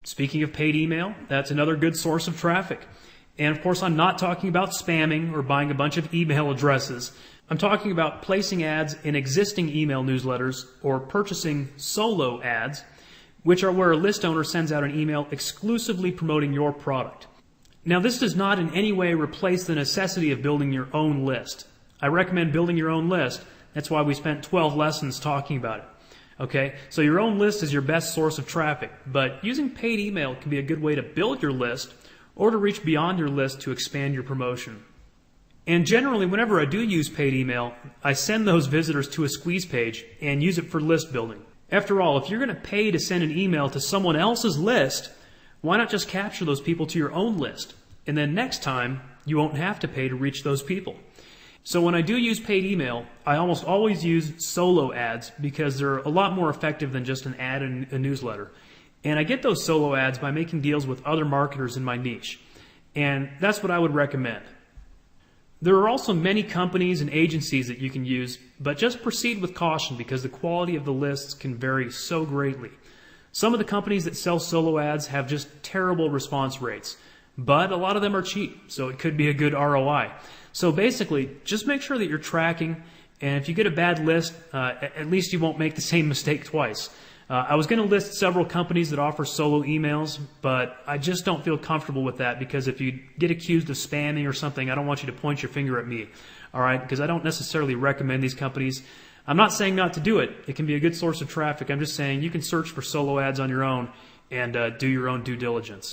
Speaking of paid email, that's another good source of traffic. And of course, I'm not talking about spamming or buying a bunch of email addresses. I'm talking about placing ads in existing email newsletters or purchasing solo ads, which are where a list owner sends out an email exclusively promoting your product. Now, this does not in any way replace the necessity of building your own list. I recommend building your own list. That's why we spent 12 lessons talking about it. Okay, so your own list is your best source of traffic, but using paid email can be a good way to build your list or to reach beyond your list to expand your promotion. And generally, whenever I do use paid email, I send those visitors to a squeeze page and use it for list building. After all, if you're going to pay to send an email to someone else's list, why not just capture those people to your own list? And then next time, you won't have to pay to reach those people. So when I do use paid email, I almost always use solo ads because they're a lot more effective than just an ad in a newsletter. And I get those solo ads by making deals with other marketers in my niche. And that's what I would recommend. There are also many companies and agencies that you can use, but just proceed with caution because the quality of the lists can vary so greatly. Some of the companies that sell solo ads have just terrible response rates, but a lot of them are cheap, so it could be a good ROI. So basically, just make sure that you're tracking, and if you get a bad list, at least you won't make the same mistake twice. I was going to list several companies that offer solo emails, but I just don't feel comfortable with that because if you get accused of spamming or something, I don't want you to point your finger at me, all right? Because I don't necessarily recommend these companies. I'm not saying not to do it. It can be a good source of traffic. I'm just saying you can search for solo ads on your own and do your own due diligence.